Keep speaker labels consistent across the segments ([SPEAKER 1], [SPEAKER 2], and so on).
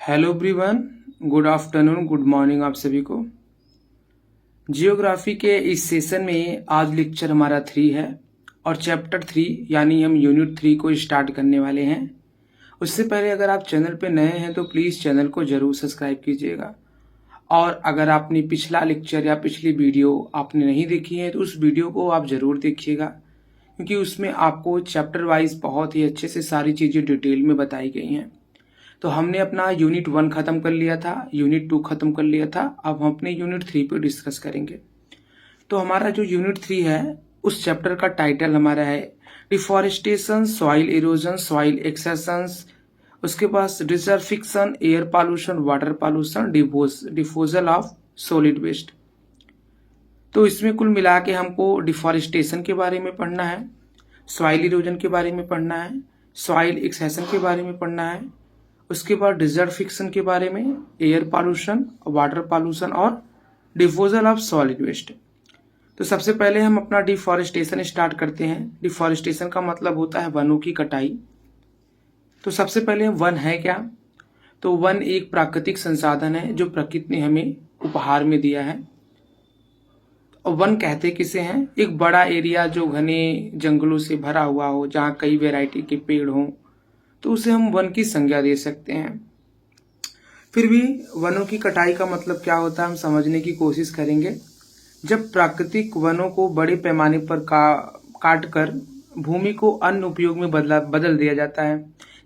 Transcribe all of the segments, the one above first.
[SPEAKER 1] Hello everyone, good afternoon, good morning आप सभी को। जियोग्राफी के इस सेशन में आज लेक्चर हमारा 3 है और चैप्टर 3 यानी हम यूनिट 3 को स्टार्ट करने वाले हैं। उससे पहले अगर आप चैनल पे नए हैं तो प्लीज़ चैनल को ज़रूर सब्सक्राइब कीजिएगा। और अगर आपने पिछला लेक्चर या पिछली वीडियो आपने नहीं देखी है तो उस वीडियो को आप ज़रूर देखिएगा, क्योंकि उसमें आपको चैप्टर वाइज बहुत ही अच्छे से सारी चीज़ें डिटेल में बताई गई हैं। तो हमने अपना यूनिट 1 ख़त्म कर लिया था, यूनिट 2 ख़त्म कर लिया था, अब हम अपने यूनिट 3 पे डिस्कस करेंगे। तो हमारा जो यूनिट 3 है उस चैप्टर का टाइटल हमारा है deforestation, soil erosion, soil accessions, उसके बाद desertification, air pollution, water pollution, disposal of solid waste. तो इसमें कुल मिला के हमको डिफॉरेस्टेशन के बारे में पढ़ना है, सॉइल इरोजन के बारे में पढ़ना है, सॉइल एक्सेशन के बारे में पढ़ना है, उसके बाद डिजर्टिफिकेशन के बारे में, एयर पॉल्यूशन, वाटर पॉल्यूशन और डिफोजल ऑफ सॉलिड वेस्ट। तो सबसे पहले हम अपना डिफॉरेस्टेशन स्टार्ट करते हैं। डिफॉरेस्टेशन का मतलब होता है वनों की कटाई। तो सबसे पहले वन है क्या? तो वन एक प्राकृतिक संसाधन है जो प्रकृति ने हमें उपहार में दिया है। और वन कहते किसे हैं? एक बड़ा एरिया जो घने जंगलों से भरा हुआ हो, जहाँ कई वैरायटी के पेड़ हों, तो उसे हम वन की संज्ञा दे सकते हैं। फिर भी वनों की कटाई का मतलब क्या होता है हम समझने की कोशिश करेंगे। जब प्राकृतिक वनों को बड़े पैमाने पर काट कर भूमि को अन्य उपयोग में बदल दिया जाता है।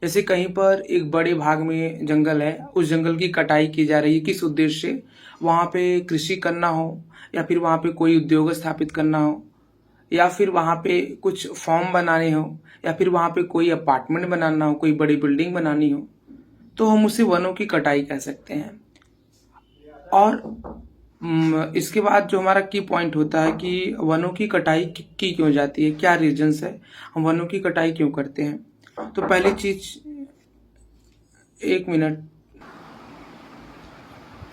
[SPEAKER 1] जैसे कहीं पर एक बड़े भाग में जंगल है, उस जंगल की कटाई की जा रही है, किस उद्देश्य से? वहाँ पे कृषि करना हो, या फिर वहाँ पे कोई उद्योग स्थापित करना हो, या फिर वहाँ पे कुछ फॉर्म बनाने हो, या फिर वहाँ पे कोई अपार्टमेंट बनाना हो, कोई बड़ी बिल्डिंग बनानी हो, तो हम उसे वनों की कटाई कह सकते हैं। और इसके बाद जो हमारा की पॉइंट होता है कि वनों की कटाई की क्यों जाती है, क्या रीजंस है, हम वनों की कटाई क्यों करते हैं। तो पहली चीज, एक मिनट,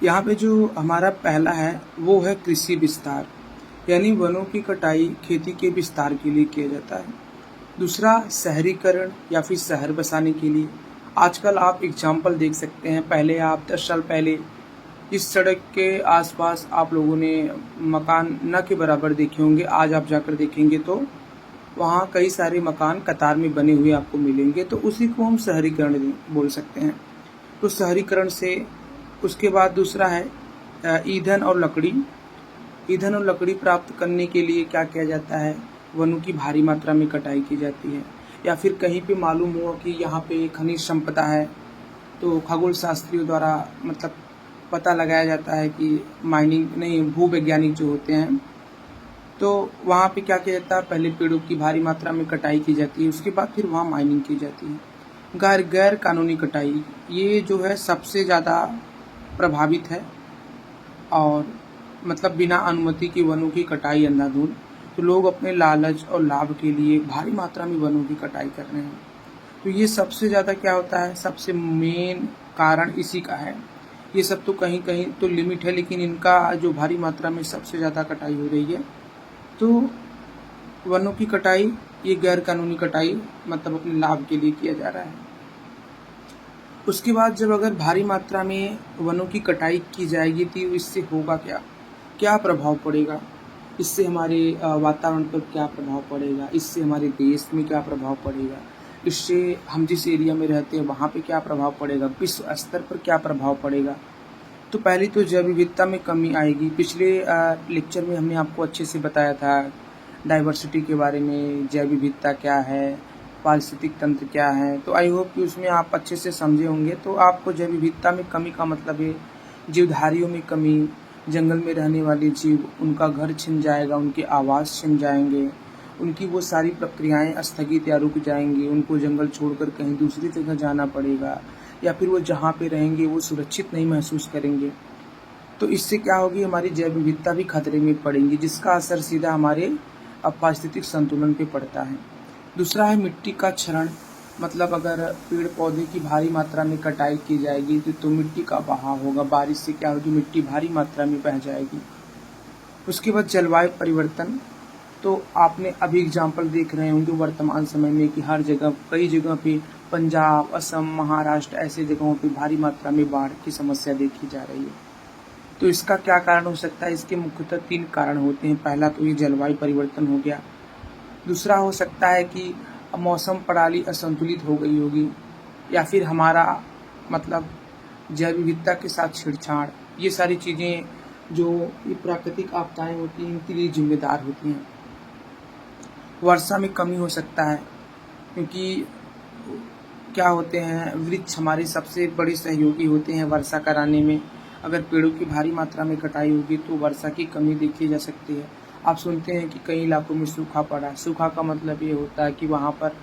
[SPEAKER 1] यहाँ पे जो हमारा पहला है वो है कृषि विस्तार, यानी वनों की कटाई खेती के विस्तार के लिए किया जाता है। दूसरा शहरीकरण या फिर शहर बसाने के लिए। आजकल आप एग्जाम्पल देख सकते हैं, पहले आप 10 साल पहले इस सड़क के आसपास आप लोगों ने मकान न के बराबर देखे होंगे। आज आप जाकर देखेंगे तो वहाँ कई सारे मकान कतार में बने हुए आपको मिलेंगे। तो उसी को हम शहरीकरण बोल सकते हैं। तो शहरीकरण से उसके बाद दूसरा है ईंधन और लकड़ी। ईंधन और लकड़ी प्राप्त करने के लिए क्या किया जाता है? वनों की भारी मात्रा में कटाई की जाती है। या फिर कहीं पे मालूम हुआ कि यहाँ पे खनिज संपदा है, तो खगोल शास्त्रियों द्वारा मतलब पता लगाया जाता है कि माइनिंग नहीं, भूवैज्ञानिक जो होते हैं, तो वहाँ पे क्या किया जाता है? पहले पेड़ों की भारी मात्रा में कटाई की जाती है, उसके बाद फिर वहाँ माइनिंग की जाती है। गैर कानूनी कटाई, ये जो है सबसे ज़्यादा प्रभावित है, और मतलब बिना अनुमति की वनों की कटाई अंधाधुंध। तो लोग अपने लालच और लाभ के लिए भारी मात्रा में वनों की कटाई कर रहे हैं। तो ये सबसे ज़्यादा क्या होता है, सबसे मेन कारण इसी का है। ये सब तो कहीं कहीं तो लिमिट है, लेकिन इनका जो भारी मात्रा में सबसे ज़्यादा कटाई हो रही है। तो वनों की कटाई, ये गैर कानूनी कटाई मतलब अपने लाभ के लिए किया जा रहा है। उसके बाद जब अगर भारी मात्रा में वनों की कटाई की जाएगी तो इससे होगा क्या, क्या प्रभाव पड़ेगा? इससे हमारे वातावरण पर क्या प्रभाव पड़ेगा, इससे हमारे देश में क्या प्रभाव पड़ेगा, इससे हम जिस एरिया में रहते हैं वहाँ पे क्या प्रभाव पड़ेगा, विश्व स्तर पर क्या प्रभाव पड़ेगा। तो पहले तो जैव विविधता में कमी आएगी। पिछले लेक्चर में हमने आपको अच्छे से बताया था डाइवर्सिटी के बारे में, जैव विविधता क्या है, पारिस्थितिक तंत्र क्या है। तो आई होप कि उसमें आप अच्छे से समझे होंगे। तो आपको जैव विविधता में कमी का मतलब है जीवधारियों में कमी, जंगल में रहने वाले जीव, उनका घर छिन जाएगा, उनके आवास छिन जाएंगे, उनकी वो सारी प्रक्रियाएं स्थगित या रुक जाएंगी, उनको जंगल छोड़कर कहीं दूसरी जगह जाना पड़ेगा, या फिर वो जहाँ पे रहेंगे वो सुरक्षित नहीं महसूस करेंगे। तो इससे क्या होगी, हमारी जैव विविधता भी खतरे में पड़ेगी, जिसका असर सीधा हमारे पारिस्थितिक संतुलन पे पड़ता है। दूसरा है मिट्टी का क्षरण, मतलब अगर पेड़ पौधे की भारी मात्रा में कटाई की जाएगी तो मिट्टी का बहाव होगा, बारिश से क्या होगी, मिट्टी भारी मात्रा में बह जाएगी। उसके बाद जलवायु परिवर्तन, तो आपने अभी एग्जाम्पल देख रहे होंगे वर्तमान समय में कि हर जगह कई जगह पे पंजाब, असम, महाराष्ट्र ऐसे जगहों पे भारी मात्रा में बाढ़ की समस्या देखी जा रही है। तो इसका क्या कारण हो सकता है? इसके मुख्यतः 3 कारण होते हैं। पहला तो ये जलवायु परिवर्तन हो गया। दूसरा हो सकता है कि मौसम प्रणाली असंतुलित हो गई होगी, या फिर हमारा मतलब जैव विविधता के साथ छेड़छाड़। ये सारी चीज़ें जो ये प्राकृतिक आपदाएं होती हैं इनके लिए जिम्मेदार होती हैं। वर्षा में कमी हो सकता है, क्योंकि क्या होते हैं, वृक्ष हमारे सबसे बड़े सहयोगी होते हैं वर्षा कराने में। अगर पेड़ों की भारी मात्रा में कटाई होगी तो वर्षा की कमी देखी जा सकती है। आप सुनते हैं कि कई इलाकों में सूखा पड़ा। सूखा का मतलब ये होता है कि वहाँ पर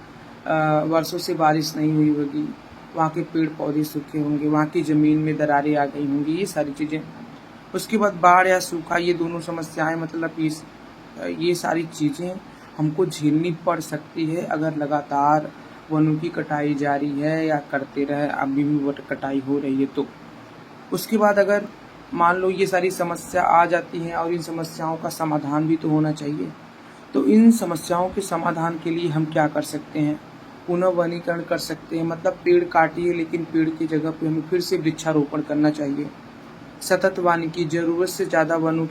[SPEAKER 1] वर्षों से बारिश नहीं हुई होगी, वहाँ के पेड़ पौधे सूखे होंगे, वहाँ की ज़मीन में दरारें आ गई होंगी, ये सारी चीज़ें। उसके बाद बाढ़ या सूखा, ये दोनों समस्याएं मतलब ये सारी चीज़ें हमको झेलनी पड़ सकती है अगर लगातार वनों की कटाई जारी है या करते रहे, अभी भी वो कटाई हो रही है तो। उसके बाद अगर मान लो ये सारी समस्या आ जाती हैं और इन समस्याओं का समाधान भी तो होना चाहिए। तो इन समस्याओं के समाधान के लिए हम क्या कर सकते हैं? पुनः वनीकरण कर सकते हैं, मतलब पेड़ काटिए लेकिन पेड़ की जगह पे हमें फिर से वृक्षारोपण करना चाहिए। सतत वानिकी, ज़रूरत से ज़्यादा वनों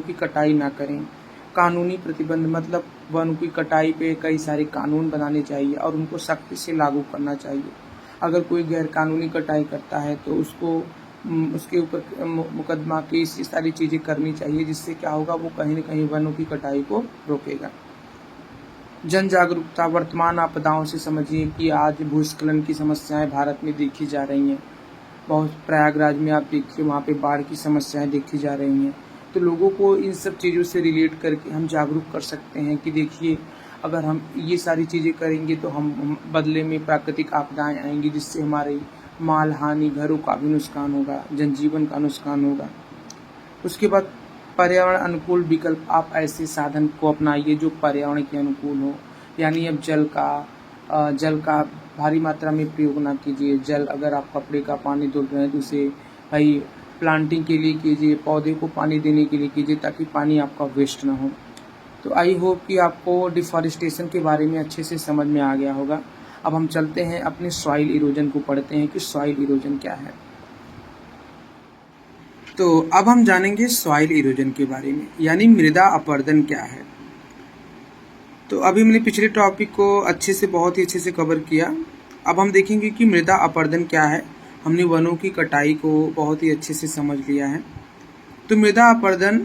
[SPEAKER 1] की कटाई ना करें। कानूनी प्रतिबंध, मतलब वनों की कटाई पे कई सारे कानून बनाने चाहिए और उनको सख्ती से लागू करना चाहिए। अगर कोई गैर कानूनी कटाई करता है तो उसके ऊपर मुकदमा, केस, ये सारी चीज़ें करनी चाहिए, जिससे क्या होगा, वो कहीं न कहीं वनों की कटाई को रोकेगा। जन जागरूकता, वर्तमान आपदाओं से समझिए कि आज भूस्खलन की समस्याएं भारत में देखी जा रही हैं। बहुत प्रयागराज में आप देखिए, वहाँ पे बाढ़ की समस्याएं देखी जा रही हैं। तो लोगों को इन सब चीज़ों से रिलेट करके हम जागरूक कर सकते हैं कि देखिए, अगर हम ये सारी चीज़ें करेंगे तो हम बदले में प्राकृतिक आपदाएं आएंगी, जिससे हमारी माल हानि, घरों का भी नुकसान होगा, जनजीवन का नुकसान होगा। उसके बाद पर्यावरण अनुकूल विकल्प, आप ऐसे साधन को अपनाइए जो पर्यावरण के अनुकूल हो। यानी अब जल का भारी मात्रा में प्रयोग ना कीजिए। जल, अगर आप कपड़े का पानी धुल रहे हैं तो उसे भाई प्लांटिंग के लिए कीजिए, पौधे को पानी देने के लिए कीजिए, ताकि पानी आपका वेस्ट ना हो। तो आई होप कि आपको डिफॉरेस्टेशन के बारे में अच्छे से समझ में आ गया होगा। अब हम चलते हैं अपने सॉइल इरोजन को पढ़ते हैं कि सॉइल इरोजन क्या है। तो अब हम जानेंगे सॉइल इरोजन के बारे में, यानी मृदा अपरदन क्या है। तो अभी मैंने पिछले टॉपिक को बहुत ही अच्छे से कवर किया। अब हम देखेंगे कि मृदा अपरदन क्या है। हमने वनों की कटाई को बहुत ही अच्छे से समझ लिया है। तो मृदा अपरदन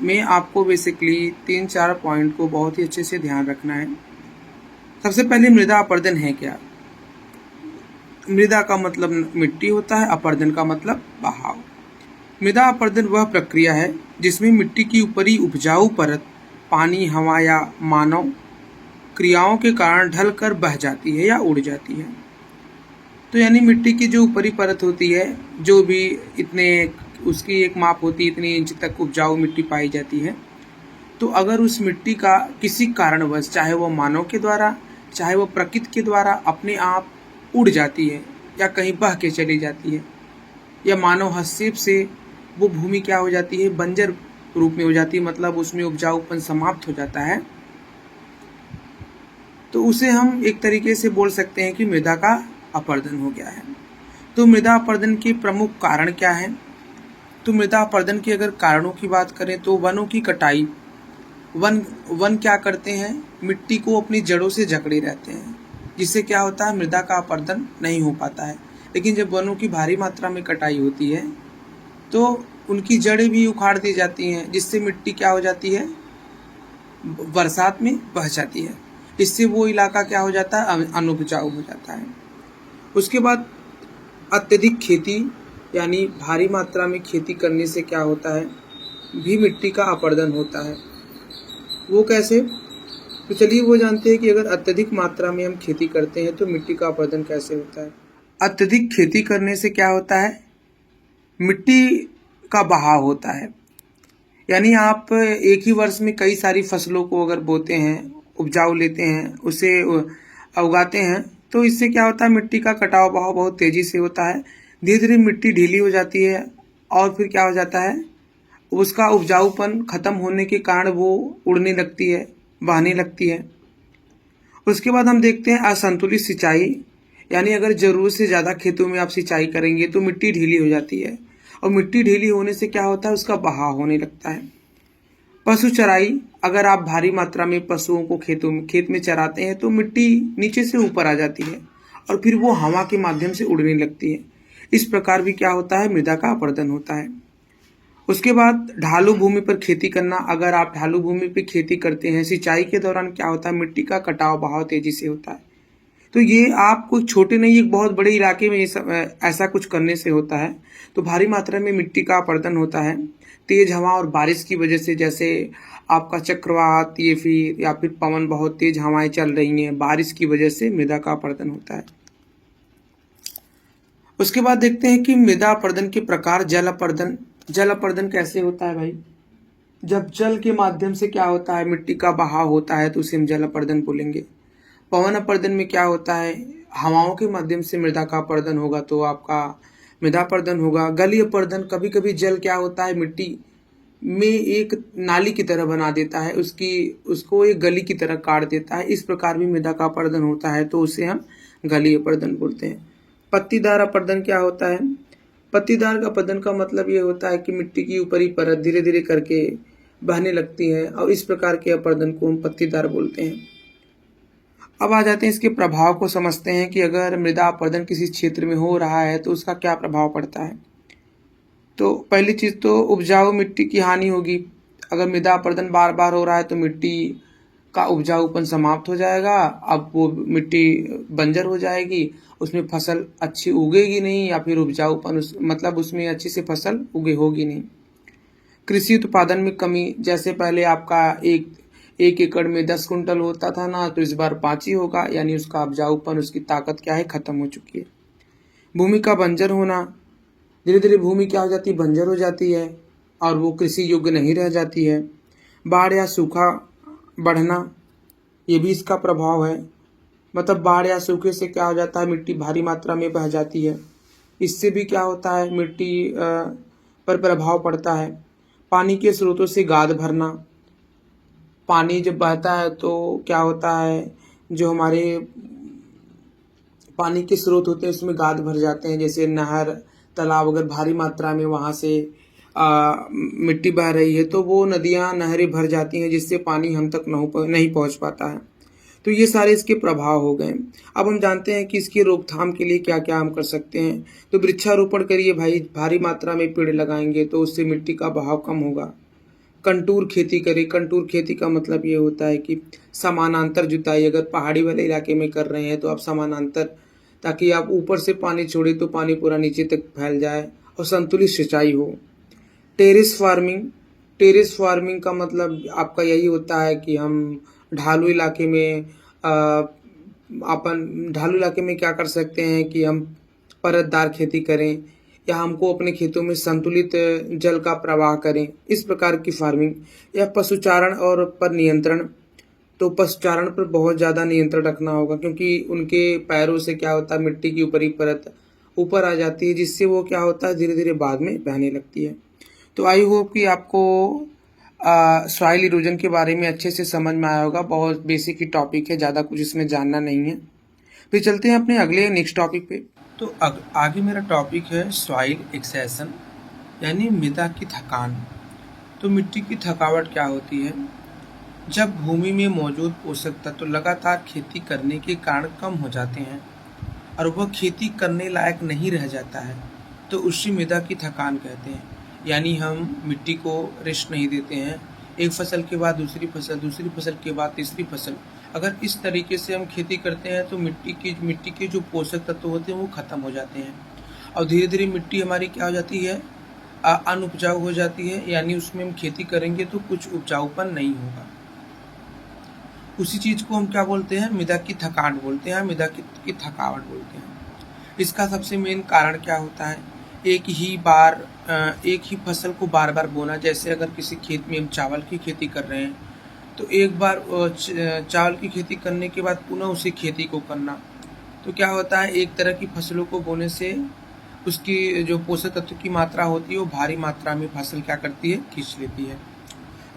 [SPEAKER 1] में आपको बेसिकली 3-4 पॉइंट को बहुत ही अच्छे से ध्यान रखना है। सबसे पहले मृदा अपरदन है क्या? मृदा का मतलब मिट्टी होता है, अपरदन का मतलब बहाव। मृदा अपरदन वह प्रक्रिया है जिसमें मिट्टी की ऊपरी उपजाऊ परत पानी, हवा या मानव क्रियाओं के कारण ढल कर बह जाती है या उड़ जाती है। तो यानी मिट्टी की जो ऊपरी परत होती है, जो भी उसकी एक माप होती है, इतने इंच तक उपजाऊ मिट्टी पाई जाती है। तो अगर उस मिट्टी का किसी कारणवश, चाहे वो मानव के द्वारा, चाहे वो प्रकृति के द्वारा, अपने आप उड़ जाती है या कहीं बह के चली जाती है, या मानव हस्तक्षेप से वो भूमि क्या हो जाती है, बंजर रूप में हो जाती है, मतलब उसमें उपजाऊपन समाप्त हो जाता है, तो उसे हम एक तरीके से बोल सकते हैं कि मृदा का अपरदन हो गया है। तो मृदा अपरदन के प्रमुख कारण क्या हैं? तो मृदा अपरदन के अगर कारणों की बात करें तो वनों की कटाई। वन क्या करते हैं, मिट्टी को अपनी जड़ों से जकड़े रहते हैं, जिससे क्या होता है, मृदा का अपरदन नहीं हो पाता है। लेकिन जब वनों की भारी मात्रा में कटाई होती है तो उनकी जड़ें भी उखाड़ दी जाती हैं, जिससे मिट्टी क्या हो जाती है, बरसात में बह जाती है। इससे वो इलाका क्या हो जाता है, अनुपजाऊ हो जाता है। उसके बाद अत्यधिक खेती, यानी भारी मात्रा में खेती करने से क्या होता है, भी मिट्टी का अपरदन होता है। वो कैसे? तो चलिए वो जानते हैं कि अगर अत्यधिक मात्रा में हम खेती करते हैं तो मिट्टी का अपरदन कैसे होता है। अत्यधिक खेती करने से क्या होता है, मिट्टी का बहाव होता है। यानी आप एक ही वर्ष में कई सारी फसलों को अगर बोते हैं, उपजाऊ लेते हैं, उसे उगाते हैं, तो इससे क्या होता है, मिट्टी का कटाव बहाव बहुत तेज़ी से होता है। धीरे धीरे मिट्टी ढीली हो जाती है और फिर क्या हो जाता है, उसका उपजाऊपन खत्म होने के कारण वो उड़ने लगती है, बहने लगती है। उसके बाद हम देखते हैं असंतुलित सिंचाई, यानी अगर ज़रूरत से ज़्यादा खेतों में आप सिंचाई करेंगे तो मिट्टी ढीली हो जाती है, और मिट्टी ढीली होने से क्या होता है, उसका बहाव होने लगता है। पशु चराई, अगर आप भारी मात्रा में पशुओं को खेत में चराते हैं तो मिट्टी नीचे से ऊपर आ जाती है और फिर वो हवा के माध्यम से उड़ने लगती है। इस प्रकार भी क्या होता है, मृदा का अपरदन होता है। उसके बाद ढालू भूमि पर खेती करना। अगर आप ढालू भूमि पर खेती करते हैं, सिंचाई के दौरान क्या होता है, मिट्टी का कटाव बहाव तेजी से होता है। तो ये आप कुछ छोटे नहीं, एक बहुत बड़े इलाके में ऐसा कुछ करने से होता है। तो भारी मात्रा में मिट्टी का अपरदन होता है तेज हवा और बारिश की वजह से। जैसे आपका चक्रवात या फिर पवन, बहुत तेज हवाएं चल रही हैं, बारिश की वजह से मृदा का अपरदन होता है। उसके बाद देखते हैं कि मृदा अपरदन के प्रकार। जल अपरदन कैसे होता है भाई? जब जल के माध्यम से क्या होता है, मिट्टी का बहाव होता है तो उसे हम जल अपरदन बोलेंगे। पवन अपरदन में क्या होता है, हवाओं के माध्यम से मृदा का अपरदन होगा तो आपका मृदा अपरदन होगा। गली अपरदन, कभी कभी जल क्या होता है, मिट्टी में एक नाली की तरह बना देता है, उसको एक गली की तरह काट देता है। इस प्रकार भी मृदा का अपरदन होता है तो उसे हम गली अपरदन बोलते हैं। पत्तीदार अपरदन क्या होता है? पत्तीदार अपरदन का मतलब ये होता है कि मिट्टी की ऊपरी परत धीरे धीरे करके बहने लगती है और इस प्रकार के अपरदन को हम पत्तीदार बोलते हैं। अब आ जाते हैं इसके प्रभाव को समझते हैं कि अगर मृदा अपरदन किसी क्षेत्र में हो रहा है तो उसका क्या प्रभाव पड़ता है। तो पहली चीज़ तो उपजाऊ मिट्टी की हानि होगी। अगर मृदा अपरदन बार बार हो रहा है तो मिट्टी का उपजाऊपन समाप्त हो जाएगा। अब वो मिट्टी बंजर हो जाएगी, उसमें फसल अच्छी उगेगी नहीं, या फिर उपजाऊपन मतलब उसमें अच्छी से फसल होगी नहीं। कृषि उत्पादन में कमी, जैसे पहले आपका एक एकड़ में 10 कुंटल होता था ना, तो इस बार 5 ही होगा, यानी उसका उपजाऊपन, उसकी ताकत क्या है, खत्म हो चुकी है। भूमि का बंजर होना, धीरे धीरे भूमि क्या हो जाती है, बंजर हो जाती है और वो कृषि योग्य नहीं रह जाती है। बाढ़ या सूखा बढ़ना, ये भी इसका प्रभाव है। मतलब बाढ़ या सूखे से क्या हो जाता है, मिट्टी भारी मात्रा में बह जाती है। इससे भी क्या होता है, मिट्टी पर प्रभाव पड़ता है। पानी के स्रोतों से गाद भरना, पानी जब बहता है तो क्या होता है, जो हमारे पानी के स्रोत होते हैं उसमें गाद भर जाते हैं। जैसे नहर, तालाब, अगर भारी मात्रा में वहाँ से मिट्टी बह रही है तो वो नदियाँ, नहरें भर जाती हैं, जिससे पानी हम तक नहीं पहुँच पाता है। तो ये सारे इसके प्रभाव हो गए। अब हम जानते हैं कि इसकी रोकथाम के लिए क्या क्या हम कर सकते हैं। तो वृक्षारोपण करिए भाई, भारी मात्रा में पेड़ लगाएंगे तो उससे मिट्टी का बहाव कम होगा। कंटूर खेती करें। कंटूर खेती का मतलब ये होता है कि समानांतर जुताई। अगर पहाड़ी वाले इलाके में कर रहे हैं तो आप समानांतर, ताकि आप ऊपर से पानी छोड़े तो पानी पूरा नीचे तक फैल जाए और संतुलित सिंचाई हो। टेरेस फार्मिंग का मतलब आपका यही होता है कि हम ढालू इलाके में ढालू इलाके में क्या कर सकते हैं कि हम परतदार खेती करें, या हमको अपने खेतों में संतुलित जल का प्रवाह करें, इस प्रकार की फार्मिंग। या पशुचारण और पर नियंत्रण। तो पशुचारण पर बहुत ज़्यादा नियंत्रण रखना होगा, क्योंकि उनके पैरों से क्या होता है, मिट्टी की ऊपरी परत ऊपर आ जाती है, जिससे वो क्या होता है, धीरे धीरे बाद में बहने लगती है। तो आई होप कि आपको सॉइल इरोजन के बारे में अच्छे से समझ में आया होगा। बहुत बेसिक ही टॉपिक है, ज़्यादा कुछ इसमें जानना नहीं है। फिर चलते हैं अपने अगले नेक्स्ट टॉपिक पे। तो आगे मेरा टॉपिक है सॉइल एक्सेशन, यानी मृदा की थकान। तो मिट्टी की थकावट क्या होती है? जब भूमि में मौजूद पोषक तत्व लगातार खेती करने के कारण कम हो जाते हैं और वह खेती करने लायक नहीं रह जाता है, तो उसी मृदा की थकान कहते हैं। यानी हम मिट्टी को रेस्ट नहीं देते हैं, एक फसल के बाद दूसरी फसल के बाद तीसरी फसल। अगर इस तरीके से हम खेती करते हैं तो मिट्टी के जो पोषक तत्व होते हैं वो ख़त्म हो जाते हैं और धीरे धीरे मिट्टी हमारी क्या हो जाती है, अनउपजाऊ हो जाती है। यानी उसमें हम खेती करेंगे तो कुछ उपजाऊपन नहीं होगा। उसी चीज़ को हम क्या बोलते हैं, मृदा की थकान बोलते हैं, मृदा की थकावट बोलते हैं। इसका सबसे मेन कारण क्या होता है, एक ही फसल को बार बार बोना। जैसे अगर किसी खेत में हम चावल की खेती कर रहे हैं तो एक बार चावल की खेती करने के बाद पुनः उसी खेती को करना, तो क्या होता है, एक तरह की फसलों को बोने से उसकी जो पोषक तत्व की मात्रा होती है वो भारी मात्रा में फसल क्या करती है, खींच लेती है।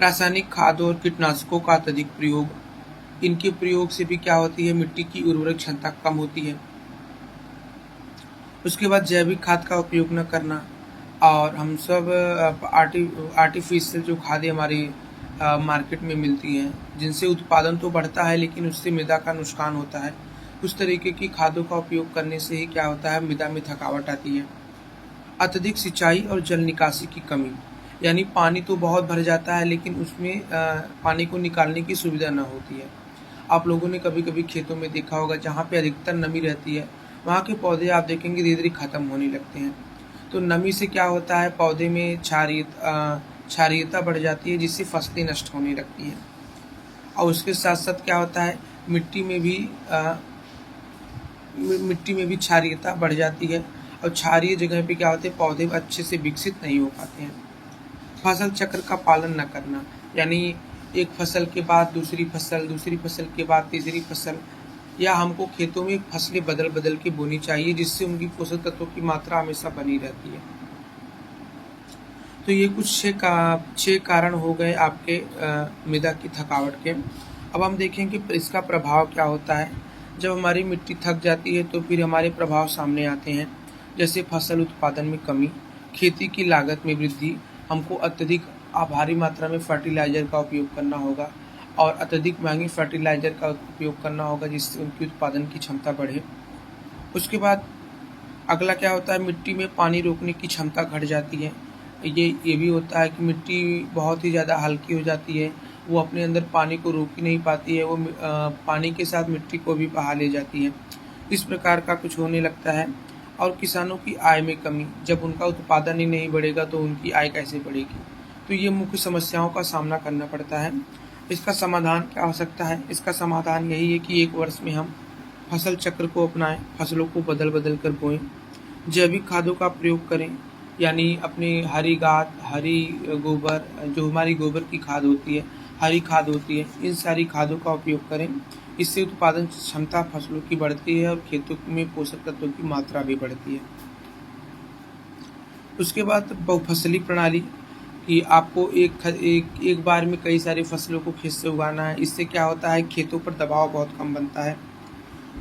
[SPEAKER 1] रासायनिक खाद और कीटनाशकों का अत्यधिक प्रयोग, इनके प्रयोग से भी क्या होती है, मिट्टी की उर्वरक क्षमता कम होती है। उसके बाद जैविक खाद का उपयोग न करना, और हम सब आर्टिफिशियल जो खादें हमारी मार्केट में मिलती हैं, जिनसे उत्पादन तो बढ़ता है लेकिन उससे मृदा का नुकसान होता है, उस तरीके की खादों का उपयोग करने से ही क्या होता है, मृदा में थकावट आती है। अत्यधिक सिंचाई और जल निकासी की कमी, यानी पानी तो बहुत भर जाता है लेकिन उसमें पानी को निकालने की सुविधा न होती है। आप लोगों ने कभी कभी खेतों में देखा होगा जहाँ पे अधिकतर नमी रहती है, वहाँ के पौधे आप देखेंगे धीरे धीरे खत्म होने लगते हैं। तो नमी से क्या होता है, पौधे में क्षारीयता बढ़ जाती है, जिससे फसलें नष्ट होने लगती हैं। और उसके साथ साथ क्या होता है, मिट्टी में भी क्षारीयता बढ़ जाती है, और क्षारीय जगह पे क्या होते हैं, पौधे अच्छे से विकसित नहीं हो पाते हैं। फसल चक्र का पालन न करना, यानी एक फसल के बाद दूसरी फसल के बाद तीसरी फसल, या हमको खेतों में फसलें बदल बदल के बोनी चाहिए, जिससे उनकी पोषक तत्वों की मात्रा हमेशा बनी रहती है। तो ये कुछ 6 कारण हो गए आपके मृदा की थकावट के। अब हम देखें कि इसका प्रभाव क्या होता है। जब हमारी मिट्टी थक जाती है तो फिर हमारे प्रभाव सामने आते हैं, जैसे फसल उत्पादन में कमी, खेती की लागत में वृद्धि, हमको अत्यधिक भारी मात्रा में फर्टिलाइज़र का उपयोग करना होगा और अत्यधिक महंगे फर्टिलाइज़र का उपयोग करना होगा, जिससे उनकी उत्पादन की क्षमता बढ़े। उसके बाद अगला क्या होता है, मिट्टी में पानी रोकने की क्षमता घट जाती है। ये भी होता है कि मिट्टी बहुत ही ज़्यादा हल्की हो जाती है, वो अपने अंदर पानी को रोक ही नहीं पाती है, वो पानी के साथ मिट्टी को भी बहा ले जाती है। इस प्रकार का कुछ होने लगता है। और किसानों की आय में कमी, जब उनका उत्पादन ही नहीं बढ़ेगा तो उनकी आय कैसे बढ़ेगी। तो ये मुख्य समस्याओं का सामना करना पड़ता है। इसका समाधान क्या हो सकता है, इसका समाधान यही है कि एक वर्ष में हम फसल चक्र को अपनाएं, फसलों को बदल बदल कर बोएं, जैविक खादों का प्रयोग करें, यानी अपनी हरी गोबर, जो हमारी गोबर की खाद होती है, हरी खाद होती है, इन सारी खादों का उपयोग करें। इससे उत्पादन क्षमता फसलों की बढ़ती है और खेतों में पोषक तत्वों की मात्रा भी बढ़ती है। उसके बाद बहुफसली प्रणाली, कि आपको एक बार में कई सारी फसलों को खेत से उगाना है। इससे क्या होता है, खेतों पर दबाव बहुत कम बनता है।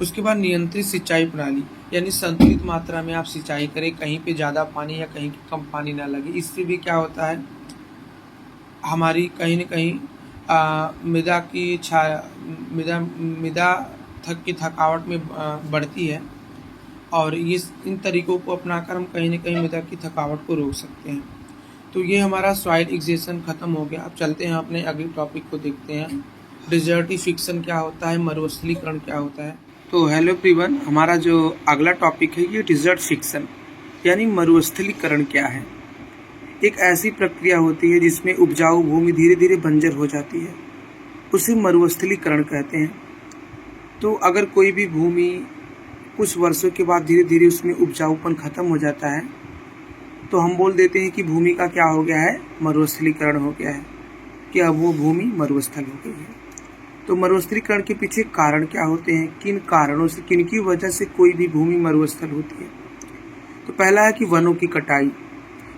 [SPEAKER 1] उसके बाद नियंत्रित सिंचाई प्रणाली, यानी संतुलित मात्रा में आप सिंचाई करें, कहीं पे ज़्यादा पानी या कहीं कम पानी ना लगे। इससे भी क्या होता है, हमारी कहीं न कहीं मृदा की थकावट में बढ़ती है, और इन तरीकों को अपनाकर हम कहीं न कहीं मृदा की थकावट को रोक सकते हैं। तो ये हमारा सॉइल एक्सेशन ख़त्म हो गया। अब चलते हैं अपने अगले टॉपिक को देखते हैं, डिजर्टिफिकेशन क्या होता है, मरुस्थलीकरण क्या होता है। तो हेलो एवरीवन, हमारा जो अगला टॉपिक है ये डिजर्टिफिकेशन, यानी मरुस्थलीकरण क्या है। एक ऐसी प्रक्रिया होती है जिसमें उपजाऊ भूमि धीरे धीरे बंजर हो जाती है, उसे मरुस्थलीकरण कहते हैं। तो अगर कोई भी भूमि कुछ वर्षों के बाद धीरे धीरे उसमें उपजाऊपन खत्म हो जाता है, तो हम बोल देते हैं कि भूमि का क्या हो गया है, मरुस्थलीकरण हो गया है, कि अब वो भूमि मरुस्थल हो गई है। तो मरुस्थलीकरण के पीछे कारण क्या होते हैं, किन कारणों से, किन की वजह से कोई भी भूमि मरुस्थल होती है। तो पहला है कि वनों की कटाई।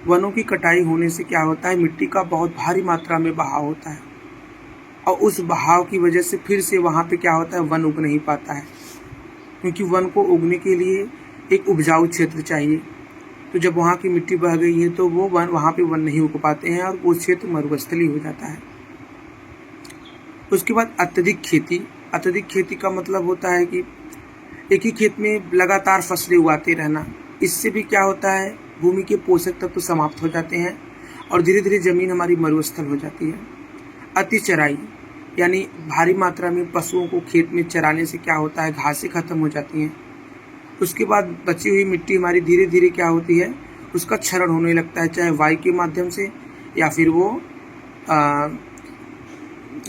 [SPEAKER 1] वनों की कटाई होने से क्या होता है, मिट्टी का बहुत भारी मात्रा में बहाव होता है, और उस बहाव की वजह से फिर से वहाँ पे क्या होता है, वन उग नहीं पाता है, क्योंकि वन को उगने के लिए एक उपजाऊ क्षेत्र चाहिए। तो जब वहाँ की मिट्टी बह गई है तो वो वहाँ पे वन नहीं उग पाते हैं, और वो क्षेत्र मरुस्थली हो जाता है। उसके बाद अत्यधिक खेती। अत्यधिक खेती का मतलब होता है कि एक ही खेत में लगातार फसलें उगाते रहना। इससे भी क्या होता है, भूमि के पोषक तत्व तो समाप्त हो जाते हैं और धीरे धीरे जमीन हमारी मरुस्थल हो जाती है। अति चराई, यानी भारी मात्रा में पशुओं को खेत में चराने से क्या होता है, घासें खत्म हो जाती हैं। उसके बाद बची हुई मिट्टी हमारी धीरे धीरे क्या होती है, उसका क्षरण होने लगता है, चाहे वायु के माध्यम से या फिर वो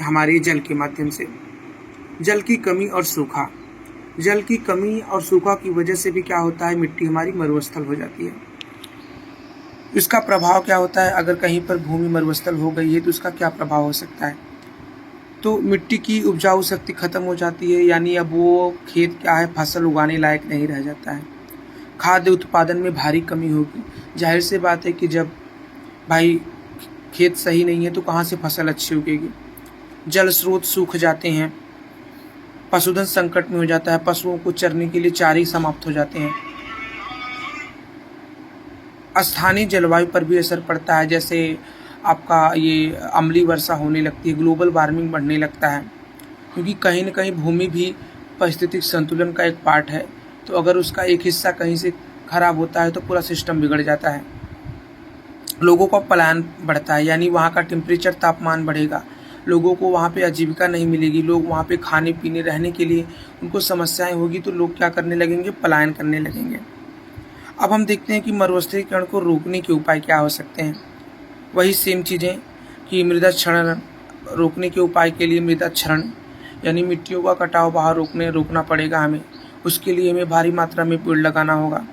[SPEAKER 1] हमारे जल के माध्यम से। जल की कमी और सूखा। जल की कमी और सूखा की वजह से भी क्या होता है, मिट्टी हमारी मरुस्थल हो जाती है। इसका प्रभाव क्या होता है, अगर कहीं पर भूमि मरुस्थल हो गई है तो उसका क्या प्रभाव हो सकता है। तो मिट्टी की उपजाऊ शक्ति खत्म हो जाती है, यानी अब वो खेत क्या है, फसल उगाने लायक नहीं रह जाता है। खाद्य उत्पादन में भारी कमी होगी। जाहिर सी बात है कि जब भाई खेत सही नहीं है तो कहाँ से फसल अच्छी उगेगी। जल स्रोत सूख जाते हैं, पशुधन संकट में हो जाता है, पशुओं को चरने के लिए चारे समाप्त हो जाते हैं। स्थानीय जलवायु पर भी असर पड़ता है, जैसे आपका ये अम्लीय वर्षा होने लगती है, ग्लोबल वार्मिंग बढ़ने लगता है, क्योंकि कहीं न कहीं भूमि भी पारिस्थितिक संतुलन का एक पार्ट है। तो अगर उसका एक हिस्सा कहीं से खराब होता है तो पूरा सिस्टम बिगड़ जाता है। लोगों का पलायन बढ़ता है, यानी वहाँ का टेम्परेचर तापमान बढ़ेगा, लोगों को वहाँ पे आजीविका नहीं मिलेगी, लोग वहाँ पे खाने पीने रहने के लिए उनको समस्याएं होगी, तो लोग क्या करने लगेंगे, पलायन करने लगेंगे। अब हम देखते हैं कि मरुस्थलीकरण को रोकने के उपाय क्या हो सकते हैं। वही सेम चीज़ें कि मृदा क्षरण रोकने के उपाय के लिए मृदा क्षरण यानी मिट्टियों का कटाव बहाव रोकना पड़ेगा हमें। उसके लिए हमें भारी मात्रा में पेड़ लगाना होगा।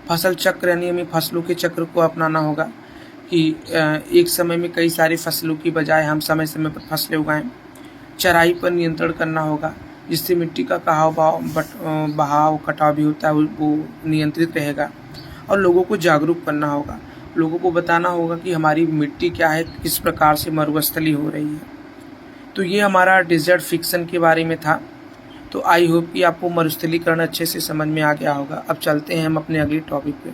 [SPEAKER 1] फसल चक्र यानी हमें फसलों के चक्र को अपनाना होगा कि एक समय में कई सारी फसलों की बजाय हम समय समय पर फसलें उगाएं। चराई पर नियंत्रण करना होगा, जिससे मिट्टी का बहाव कटाव भी होता है वो नियंत्रित रहेगा। और लोगों को जागरूक करना होगा, लोगों को बताना होगा कि हमारी मिट्टी क्या है, किस प्रकार से मरुस्थली हो रही है। तो ये हमारा डिजर्ट फिक्शन के बारे में था। तो आई होप कि आपको मरुस्थलीकरण अच्छे से समझ में आ गया होगा। अब चलते हैं हम अपने अगले टॉपिक पे।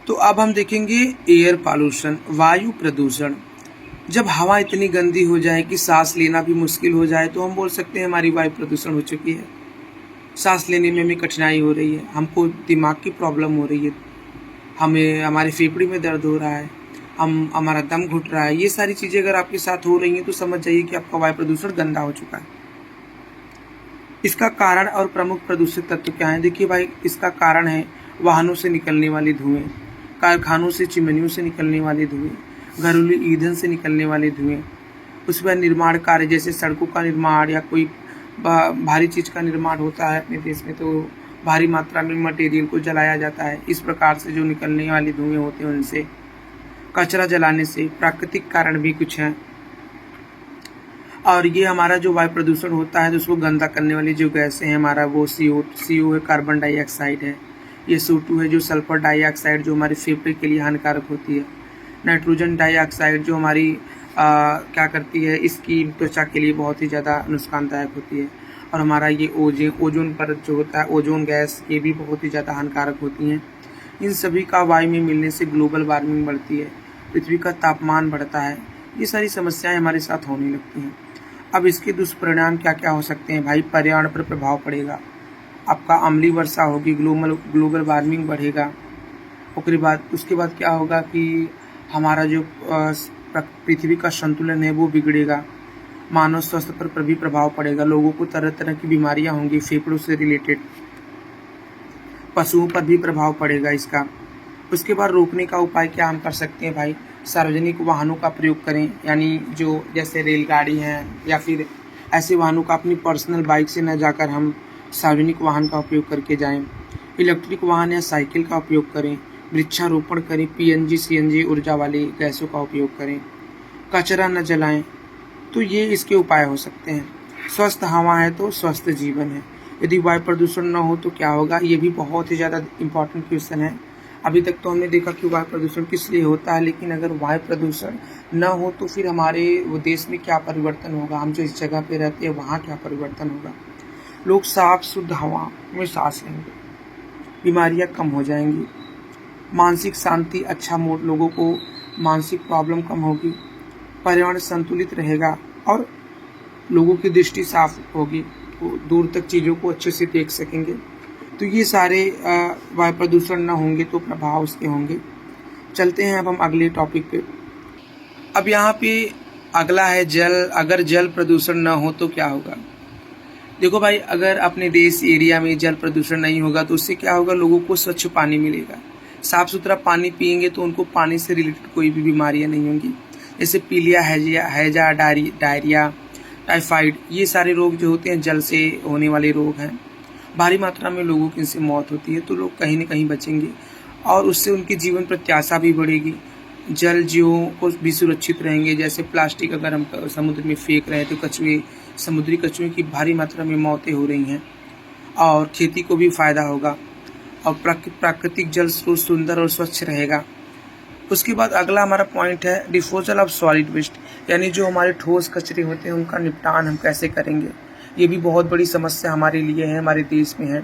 [SPEAKER 1] तो अब हम देखेंगे एयर पॉल्यूशन, वायु प्रदूषण। जब हवा इतनी गंदी हो जाए कि सांस लेना भी मुश्किल हो जाए तो हम बोल सकते हैं हमारी वायु प्रदूषण हो चुकी है। सांस लेने में हमें कठिनाई हो रही है, हमको दिमाग की प्रॉब्लम हो रही है, हमें हमारे फेफड़े में दर्द हो रहा है, हमारा दम घुट रहा है। ये सारी चीज़ें अगर आपके साथ हो रही हैं तो समझ जाइए कि आपका वायु प्रदूषण गंदा हो चुका है। इसका कारण और प्रमुख प्रदूषक तत्व क्या है? देखिए भाई, इसका कारण है वाहनों से निकलने वाले धुएं, कारखानों से चिमनियों से निकलने वाले धुएं, घरेलू ईंधन से निकलने वाले धुएं, उसके बाद निर्माण कार्य जैसे सड़कों का निर्माण या कोई भारी चीज़ का निर्माण होता है अपने देश में, तो भारी मात्रा में मटेरियल को जलाया जाता है। इस प्रकार से जो निकलने वाले धुएं होते हैं उनसे, कचरा जलाने से, प्राकृतिक कारण भी कुछ हैं। और ये हमारा जो वायु प्रदूषण होता है तो उसको गंदा करने वाली जो गैसें हैं हमारा वो CO है, कार्बन डाइऑक्साइड है, ये CO2 है जो सल्फर डाइऑक्साइड जो हमारे फेफड़े के लिए हानिकारक होती है, नाइट्रोजन डाइऑक्साइड जो हमारी क्या करती है, इसकी त्वचा के लिए बहुत ही ज़्यादा नुकसानदायक होती है, और हमारा ये ओजोन परत जो होता है, ओजोन गैस, ये भी बहुत ही ज़्यादा हानिकारक होती हैं। इन सभी का वायु में मिलने से ग्लोबल वार्मिंग बढ़ती है, पृथ्वी का तापमान बढ़ता है, ये सारी समस्याएं हमारे साथ होने लगती हैं। अब इसके दुष्परिणाम क्या क्या हो सकते हैं भाई? पर्यावरण पर प्रभाव पड़ेगा, आपका अम्लीय वर्षा होगी, ग्लोबल वार्मिंग बढ़ेगा। उसके बाद क्या होगा कि हमारा जो पृथ्वी का संतुलन है वो बिगड़ेगा, मानव स्वास्थ्य पर भी प्रभाव पड़ेगा, लोगों को तरह तरह की बीमारियां होंगी फेफड़ों से रिलेटेड, पशुओं पर भी प्रभाव पड़ेगा इसका। उसके बाद रोकने का उपाय क्या हम कर सकते हैं भाई? सार्वजनिक वाहनों का प्रयोग करें, यानी जो जैसे रेलगाड़ी हैं या फिर ऐसे वाहनों का अपनी पर्सनल बाइक से न जाकर हम सार्वजनिक वाहन का उपयोग करके जाएं। इलेक्ट्रिक वाहन या साइकिल का उपयोग करें, वृक्षारोपण करें, PNG CNG ऊर्जा वाली गैसों का उपयोग करें, कचरा न जलाएं। तो ये इसके उपाय हो सकते हैं। स्वस्थ हवा है तो स्वस्थ जीवन है। यदि वायु प्रदूषण न हो तो क्या होगा? ये भी बहुत ही ज़्यादा इम्पॉर्टेंट क्वेश्चन है। अभी तक तो हमने देखा कि वायु प्रदूषण किस लिए होता है, लेकिन अगर वायु प्रदूषण न हो तो फिर हमारे देश में क्या परिवर्तन होगा, हम जो इस जगह पे रहते हैं वहाँ क्या परिवर्तन होगा। लोग साफ शुद्ध हवा में सांस लेंगे, बीमारियाँ कम हो जाएंगी, मानसिक शांति, अच्छा मूड, लोगों को मानसिक प्रॉब्लम कम होगी, पर्यावरण संतुलित रहेगा और लोगों की दृष्टि साफ होगी, वो दूर तक चीज़ों को अच्छे से देख सकेंगे। तो ये सारे वायु प्रदूषण न होंगे तो प्रभाव उसके होंगे। चलते हैं अब हम अगले टॉपिक पे। अब यहाँ पे अगला है जल। अगर जल प्रदूषण न हो तो क्या होगा? देखो भाई, अगर अपने देश एरिया में जल प्रदूषण नहीं होगा तो उससे क्या होगा? लोगों को स्वच्छ पानी मिलेगा, साफ़ सुथरा पानी पिएंगे तो उनको पानी से रिलेटेड कोई भी बीमारियाँ नहीं होंगी, जैसे पीलिया, हैजा, डायरिया, टाइफाइड, ये सारे रोग जो होते हैं जल से होने वाले रोग हैं। भारी मात्रा में लोगों की इनसे मौत होती है, तो लोग कहीं न कहीं बचेंगे और उससे उनकी जीवन प्रत्याशा भी बढ़ेगी। जल जीवों को भी सुरक्षित रहेंगे। जैसे प्लास्टिक अगर हम समुद्र में फेंक रहे हैं तो समुद्री कछुए की भारी मात्रा में मौतें हो रही हैं और खेती को भी फ़ायदा होगा और प्राकृतिक जल स्रोत सुंदर और स्वच्छ रहेगा। उसके बाद अगला हमारा पॉइंट है डिस्पोजल ऑफ सॉलिड वेस्ट, यानी जो हमारे ठोस कचरे होते हैं उनका निपटान हम कैसे करेंगे। ये भी बहुत बड़ी समस्या हमारे लिए है, हमारे देश में है।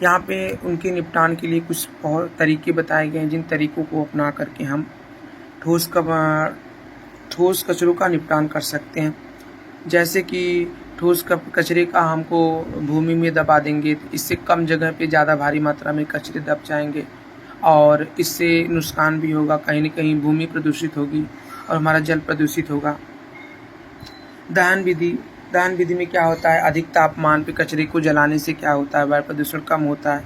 [SPEAKER 1] यहाँ पे उनके निपटान के लिए कुछ और तरीके बताए गए हैं, जिन तरीकों को अपना करके हम ठोस कचरों का निपटान कर सकते हैं। जैसे कि ठोस कचरे का हमको भूमि में दबा देंगे तो इससे कम जगह पे ज़्यादा भारी मात्रा में कचरे दब जाएंगे और इससे नुकसान भी होगा, कहीं न कहीं भूमि प्रदूषित होगी और हमारा जल प्रदूषित होगा। दहन विधि में क्या होता है, अधिक तापमान पे कचरे को जलाने से क्या होता है, वायु प्रदूषण कम होता है,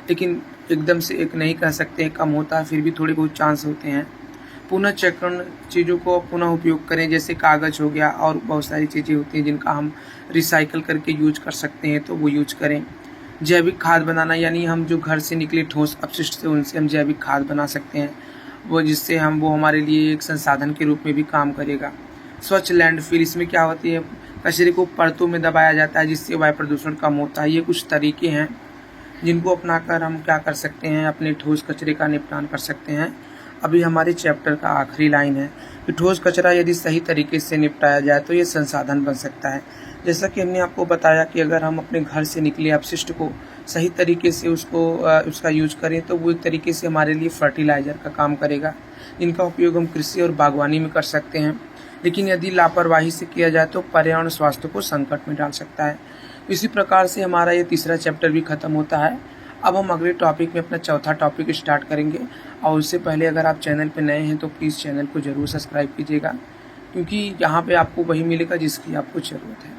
[SPEAKER 1] लेकिन एकदम से एक नहीं कह सकते हैं कम होता है, फिर भी थोड़े बहुत चांस होते हैं। पुनः चक्रण चीज़ों को पुनः उपयोग करें, जैसे कागज़ हो गया और बहुत सारी चीज़ें होती हैं जिनका हम रिसाइकल करके यूज कर सकते हैं, तो वो यूज करें। जैविक खाद बनाना, यानी हम जो घर से निकले ठोस अपशिष्ट से उनसे हम जैविक खाद बना सकते हैं, वो हमारे लिए एक संसाधन के रूप में भी काम करेगा। स्वच्छ लैंडफिल, इसमें क्या होती है, कचरे को परतों में दबाया जाता है जिससे वायु प्रदूषण कम होता है। ये कुछ तरीके हैं जिनको अपनाकर हम क्या कर सकते हैं, अपने ठोस कचरे का निपटान कर सकते हैं। अभी हमारे चैप्टर का आखिरी लाइन है कि ठोस कचरा यदि सही तरीके से निपटाया जाए तो ये संसाधन बन सकता है। जैसा कि हमने आपको बताया कि अगर हम अपने घर से निकले अपशिष्ट को सही तरीके से उसका यूज करें तो वो एक तरीके से हमारे लिए फर्टिलाइज़र का काम करेगा, जिनका उपयोग हम कृषि और बागवानी में कर सकते हैं। लेकिन यदि लापरवाही से किया जाए तो पर्यावरण स्वास्थ्य को संकट में डाल सकता है। इसी प्रकार से हमारा ये तीसरा चैप्टर भी खत्म होता है। अब हम अगले टॉपिक में अपना चौथा टॉपिक स्टार्ट करेंगे, और उससे पहले अगर आप चैनल पर नए हैं तो प्लीज़ चैनल को ज़रूर सब्सक्राइब कीजिएगा, क्योंकि यहाँ पे आपको वही मिलेगा जिसकी आपको ज़रूरत है।